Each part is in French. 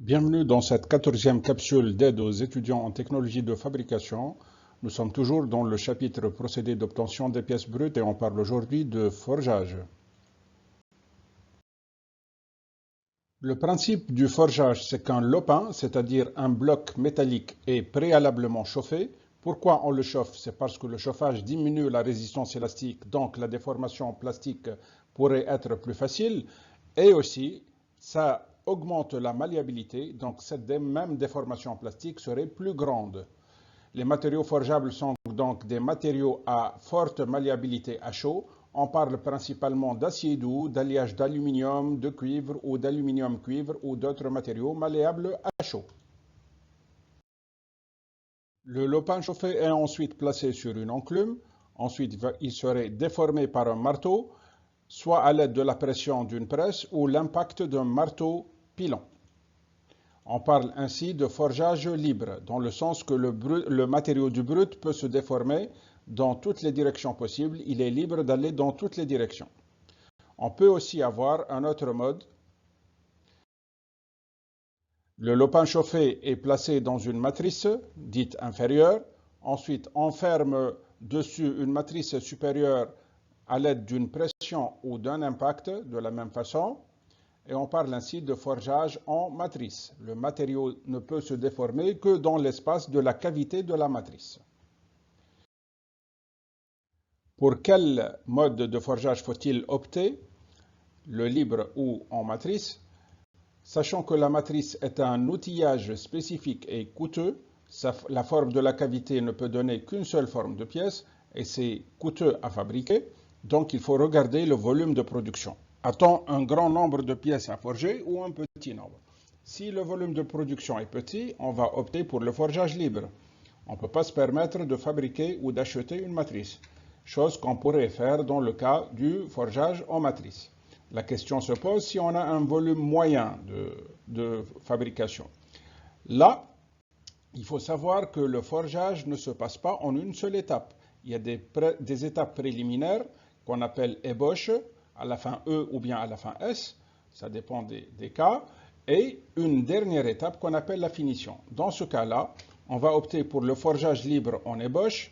Bienvenue dans cette 14e capsule d'aide aux étudiants en technologie de fabrication. Nous sommes toujours dans le chapitre procédé d'obtention des pièces brutes et on parle aujourd'hui de forgeage. Le principe du forgeage, c'est qu'un lopin, c'est-à-dire un bloc métallique, est préalablement chauffé. Pourquoi on le chauffe? C'est parce que le chauffage diminue la résistance élastique, donc la déformation plastique pourrait être plus facile. Et aussi, ça augmente la malléabilité, donc cette même déformation plastique serait plus grande. Les matériaux forgeables sont donc des matériaux à forte malléabilité à chaud. On parle principalement d'acier doux, d'alliage d'aluminium, de cuivre ou d'aluminium-cuivre ou d'autres matériaux malléables à chaud. Le lopin chauffé est ensuite placé sur une enclume. Ensuite, il serait déformé par un marteau, soit à l'aide de la pression d'une presse ou l'impact d'un marteau pilon. On parle ainsi de forgeage libre, dans le sens que le matériau du brut peut se déformer dans toutes les directions possibles. Il est libre d'aller dans toutes les directions. On peut aussi avoir un autre mode. Le lopin chauffé est placé dans une matrice, dite inférieure. Ensuite, on ferme dessus une matrice supérieure à l'aide d'une pression ou d'un impact, de la même façon. Et on parle ainsi de forgeage en matrice. Le matériau ne peut se déformer que dans l'espace de la cavité de la matrice. Pour quel mode de forgeage faut-il opter? Le libre ou en matrice? Sachant que la matrice est un outillage spécifique et coûteux, la forme de la cavité ne peut donner qu'une seule forme de pièce et c'est coûteux à fabriquer, donc il faut regarder le volume de production. A-t-on un grand nombre de pièces à forger ou un petit nombre? Si le volume de production est petit, on va opter pour le forgeage libre. On ne peut pas se permettre de fabriquer ou d'acheter une matrice, chose qu'on pourrait faire dans le cas du forgeage en matrice. La question se pose si on a un volume moyen de fabrication. Là, il faut savoir que le forgeage ne se passe pas en une seule étape. Il y a des étapes préliminaires qu'on appelle ébauche, à la fin E ou bien à la fin S, ça dépend des cas, et une dernière étape qu'on appelle la finition. Dans ce cas-là, on va opter pour le forgeage libre en ébauche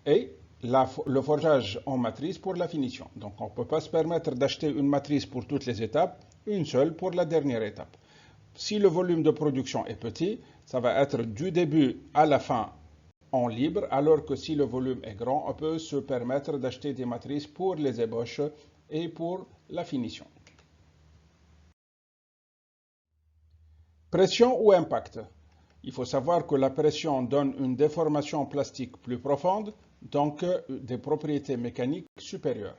et le forgeage en matrice pour la finition. Donc on ne peut pas se permettre d'acheter une matrice pour toutes les étapes, une seule pour la dernière étape. Si le volume de production est petit, ça va être du début à la fin en libre, alors que si le volume est grand, on peut se permettre d'acheter des matrices pour les ébauches et pour la finition. Pression ou impact? Il faut savoir que la pression donne une déformation plastique plus profonde, donc des propriétés mécaniques supérieures.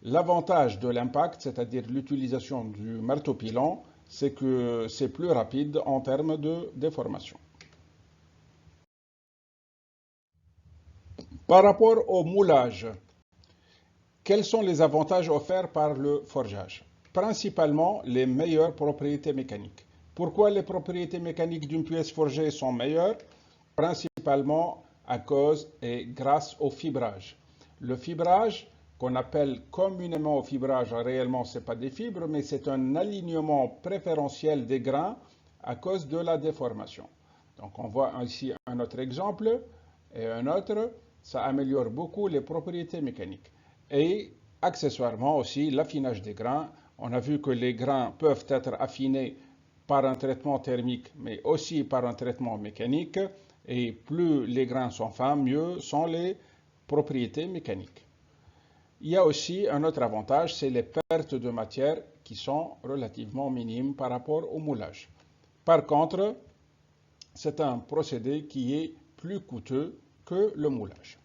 L'avantage de l'impact, c'est-à-dire l'utilisation du marteau pilon, c'est que c'est plus rapide en termes de déformation. Par rapport au moulage, quels sont les avantages offerts par le forgeage? Principalement les meilleures propriétés mécaniques. Pourquoi les propriétés mécaniques d'une pièce forgée sont meilleures? Principalement à cause et grâce au fibrage. Le fibrage, qu'on appelle communément fibrage, réellement ce n'est pas des fibres, mais c'est un alignement préférentiel des grains à cause de la déformation. Donc on voit ici un autre exemple et un autre, ça améliore beaucoup les propriétés mécaniques. Et accessoirement aussi l'affinage des grains. On a vu que les grains peuvent être affinés par un traitement thermique, mais aussi par un traitement mécanique. Et plus les grains sont fins, mieux sont les propriétés mécaniques. Il y a aussi un autre avantage, c'est les pertes de matière qui sont relativement minimes par rapport au moulage. Par contre, c'est un procédé qui est plus coûteux que le moulage.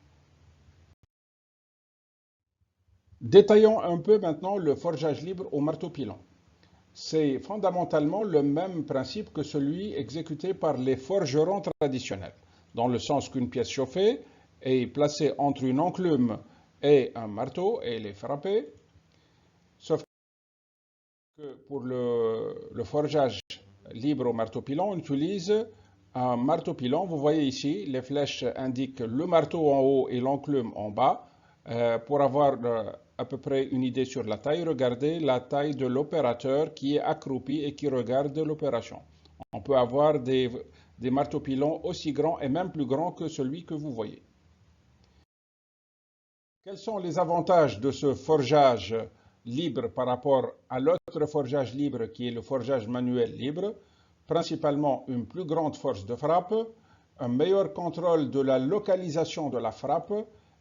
Détaillons un peu maintenant le forgeage libre au marteau pilon. C'est fondamentalement le même principe que celui exécuté par les forgerons traditionnels, dans le sens qu'une pièce chauffée est placée entre une enclume et un marteau et elle est frappée, sauf que pour le forgeage libre au marteau pilon, on utilise un marteau pilon. Vous voyez ici, les flèches indiquent le marteau en haut et l'enclume en bas. Pour avoir à peu près une idée sur la taille, regardez la taille de l'opérateur qui est accroupi et qui regarde l'opération. On peut avoir des marteaux-pilons aussi grands et même plus grands que celui que vous voyez. Quels sont les avantages de ce forgeage libre par rapport à l'autre forgeage libre qui est le forgeage manuel libre? Principalement une plus grande force de frappe, un meilleur contrôle de la localisation de la frappe,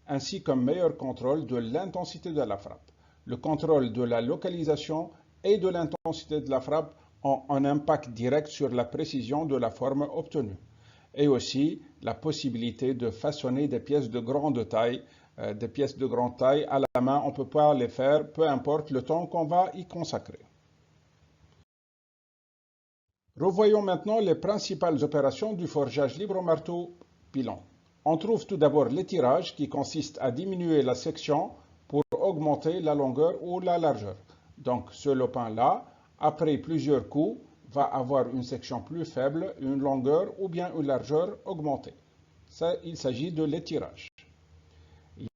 ainsi qu'un meilleur contrôle de l'intensité de la frappe. Le contrôle de la localisation et de l'intensité de la frappe ont un impact direct sur la précision de la forme obtenue. Et aussi la possibilité de façonner des pièces de grande taille. Des pièces de grande taille à la main, on ne peut pas les faire, peu importe le temps qu'on va y consacrer. Revoyons maintenant les principales opérations du forgeage libre au marteau pilon. On trouve tout d'abord l'étirage qui consiste à diminuer la section pour augmenter la longueur ou la largeur. Donc ce lopin-là, après plusieurs coups, va avoir une section plus faible, une longueur ou bien une largeur augmentée. Ça, il s'agit de l'étirage. Il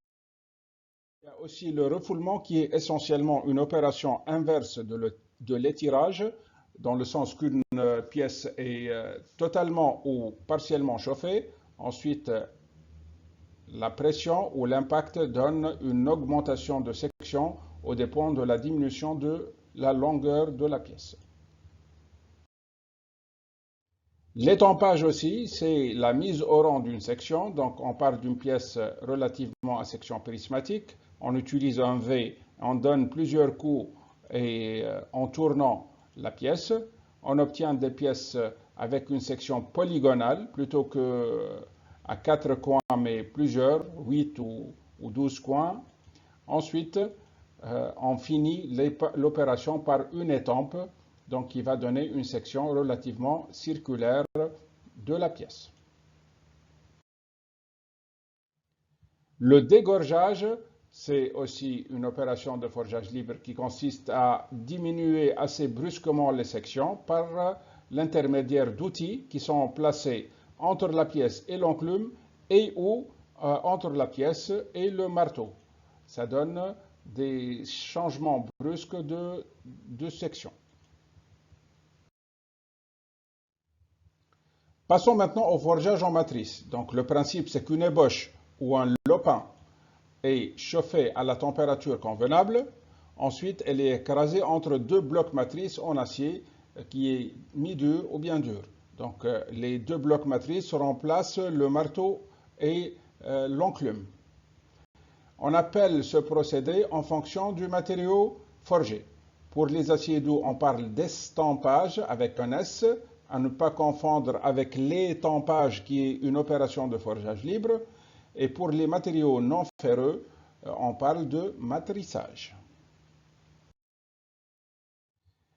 y a aussi le refoulement qui est essentiellement une opération inverse de l'étirage, dans le sens qu'une pièce est totalement ou partiellement chauffée. Ensuite, la pression ou l'impact donne une augmentation de section au dépend de la diminution de la longueur de la pièce. L'étampage aussi, c'est la mise au rang d'une section. Donc on part d'une pièce relativement à section prismatique. On utilise un V, on donne plusieurs coups et en tournant la pièce, on obtient des pièces avec une section polygonale plutôt que à 4 coins, mais plusieurs, 8 ou 12 coins. Ensuite, on finit l'opération par une étampe, donc qui va donner une section relativement circulaire de la pièce. Le dégorgeage, c'est aussi une opération de forgeage libre qui consiste à diminuer assez brusquement les sections par l'intermédiaire d'outils qui sont placés entre la pièce et l'enclume et ou entre la pièce et le marteau. Ça donne des changements brusques de section. Passons maintenant au forgeage en matrice. Donc le principe, c'est qu'une ébauche ou un lopin est chauffée à la température convenable. Ensuite, elle est écrasée entre deux blocs matrices en acier qui est mi-dur ou bien dur. Donc les deux blocs matrices remplacent le marteau et l'enclume. On appelle ce procédé en fonction du matériau forgé. Pour les aciers doux, on parle d'estampage avec un S, à ne pas confondre avec l'étampage qui est une opération de forgeage libre. Et pour les matériaux non ferreux, on parle de matrissage.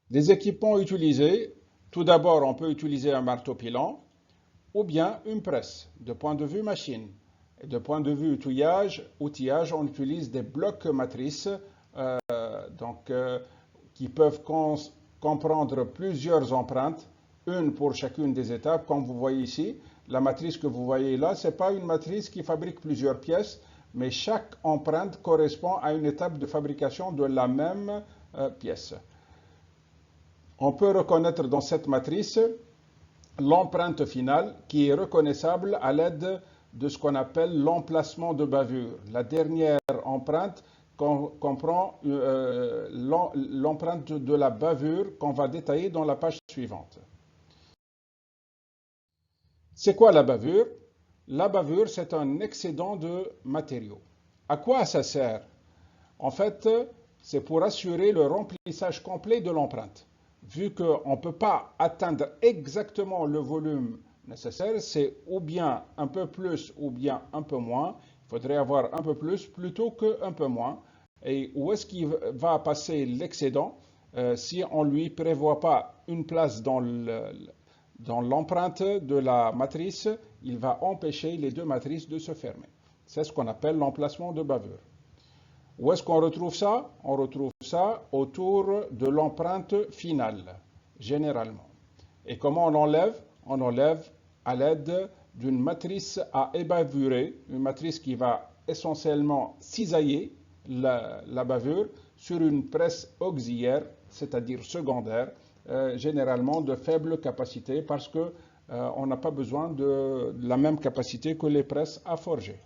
Les équipements utilisés, tout d'abord on peut utiliser un marteau pilant ou bien une presse de point de vue machine. Et de point de vue outillage, on utilise des blocs matrices qui peuvent comprendre plusieurs empreintes, une pour chacune des étapes, comme vous voyez ici. La matrice que vous voyez là, ce n'est pas une matrice qui fabrique plusieurs pièces, mais chaque empreinte correspond à une étape de fabrication de la même pièce. On peut reconnaître dans cette matrice l'empreinte finale qui est reconnaissable à l'aide de ce qu'on appelle l'emplacement de bavure. La dernière empreinte comprend l'empreinte de la bavure qu'on va détailler dans la page suivante. C'est quoi la bavure? La bavure, c'est un excédent de matériaux. À quoi ça sert? En fait, c'est pour assurer le remplissage complet de l'empreinte. Vu qu'on ne peut pas atteindre exactement le volume nécessaire, c'est ou bien un peu plus ou bien un peu moins. Il faudrait avoir un peu plus plutôt qu'un peu moins. Et où est-ce qu'il va passer l'excédent si on ne lui prévoit pas une place dans l'empreinte de la matrice, il va empêcher les deux matrices de se fermer. C'est ce qu'on appelle l'emplacement de bavure. Où est-ce qu'on retrouve ça? On retrouve ça autour de l'empreinte finale, généralement. Et comment on l'enlève? On enlève à l'aide d'une matrice à ébavurer, une matrice qui va essentiellement cisailler la bavure sur une presse auxiliaire, c'est-à-dire secondaire, généralement de faible capacité parce que on n'a pas besoin de la même capacité que les presses à forger.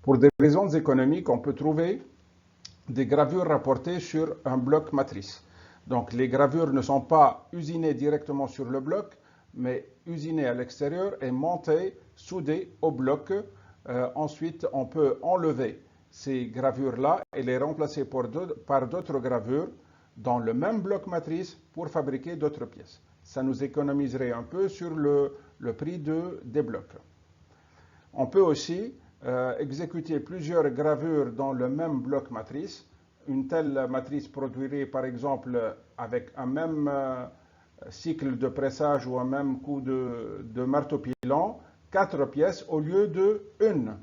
Pour des raisons économiques, on peut trouver des gravures rapportées sur un bloc matrice. Donc les gravures ne sont pas usinées directement sur le bloc, mais usinées à l'extérieur et montées, soudées au bloc. Ensuite, on peut enlever ces gravures-là et les remplacer par d'autres gravures dans le même bloc matrice pour fabriquer d'autres pièces. Ça nous économiserait un peu sur le prix des blocs. On peut aussi exécuter plusieurs gravures dans le même bloc matrice. Une telle matrice produirait par exemple avec un même cycle de pressage ou un même coup de marteau pilon 4 pièces au lieu de une.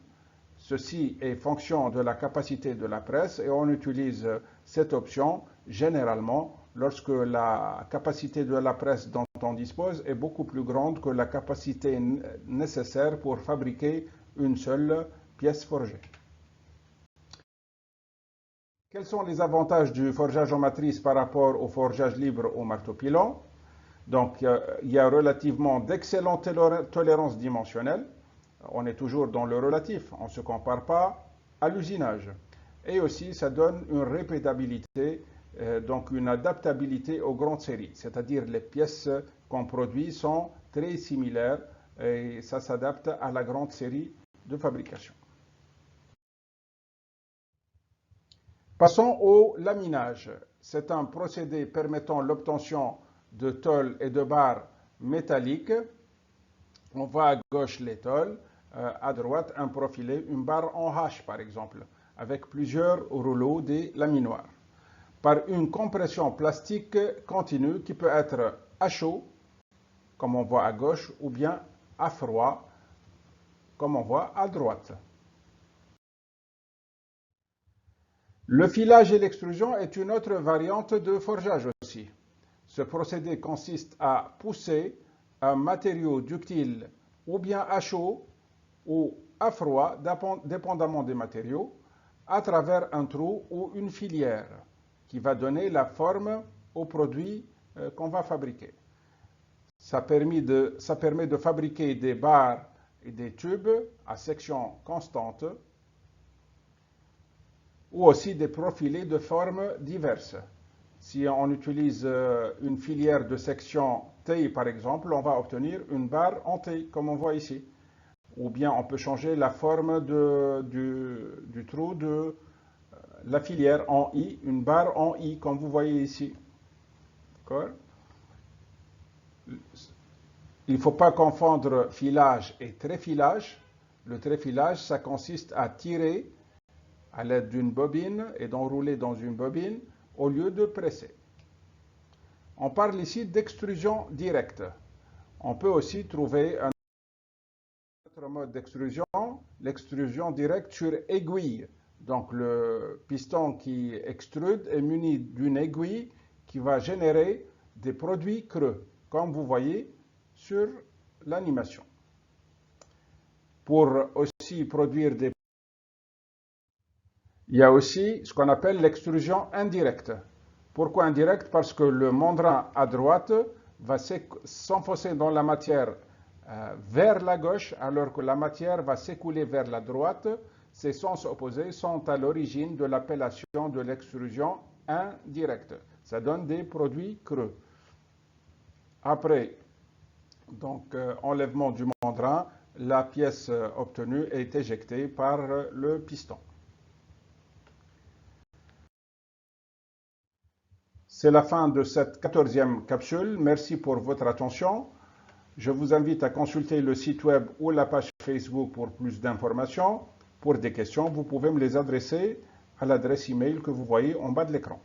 Ceci est fonction de la capacité de la presse et on utilise cette option généralement lorsque la capacité de la presse dont on dispose est beaucoup plus grande que la capacité nécessaire pour fabriquer une seule pièce forgée. Quels sont les avantages du forgeage en matrice par rapport au forgeage libre au marteau pilon? Donc, il y a relativement d'excellentes tolérances dimensionnelles. On est toujours dans le relatif, on ne se compare pas à l'usinage. Et aussi, ça donne une répétabilité, donc une adaptabilité aux grandes séries. C'est-à-dire les pièces qu'on produit sont très similaires et ça s'adapte à la grande série de fabrication. Passons au laminage. C'est un procédé permettant l'obtention de tôles et de barres métalliques. On voit à gauche les tôles, à droite un profilé, une barre en H par exemple, avec plusieurs rouleaux des laminoirs. Par une compression plastique continue qui peut être à chaud, comme on voit à gauche, ou bien à froid, comme on voit à droite. Le filage et l'extrusion est une autre variante de forgeage aussi. Ce procédé consiste à pousser un matériau ductile ou bien à chaud ou à froid, dépendamment des matériaux, à travers un trou ou une filière qui va donner la forme au produit qu'on va fabriquer. Ça permet de fabriquer des barres et des tubes à section constante ou aussi des profilés de formes diverses. Si on utilise une filière de section T par exemple, on va obtenir une barre en T, comme on voit ici. Ou bien on peut changer la forme du trou de la filière en I, une barre en I, comme vous voyez ici. D'accord? Il ne faut pas confondre filage et tréfilage. Le tréfilage, ça consiste à tirer à l'aide d'une bobine et d'enrouler dans une bobine au lieu de presser. On parle ici d'extrusion directe. On peut aussi trouver un autre mode d'extrusion, l'extrusion directe sur aiguille. Donc le piston qui extrude est muni d'une aiguille qui va générer des produits creux, comme vous voyez sur l'animation. Pour aussi produire des... Il y a aussi ce qu'on appelle l'extrusion indirecte. Pourquoi indirecte? Parce que le mandrin à droite va s'enfoncer dans la matière vers la gauche, alors que la matière va s'écouler vers la droite. Ces sens opposés sont à l'origine de l'appellation de l'extrusion indirecte. Ça donne des produits creux. Après, donc, enlèvement du mandrin, la pièce obtenue est éjectée par le piston. C'est la fin de cette 14e capsule. Merci pour votre attention. Je vous invite à consulter le site web ou la page Facebook pour plus d'informations. Pour des questions, vous pouvez me les adresser à l'adresse email que vous voyez en bas de l'écran.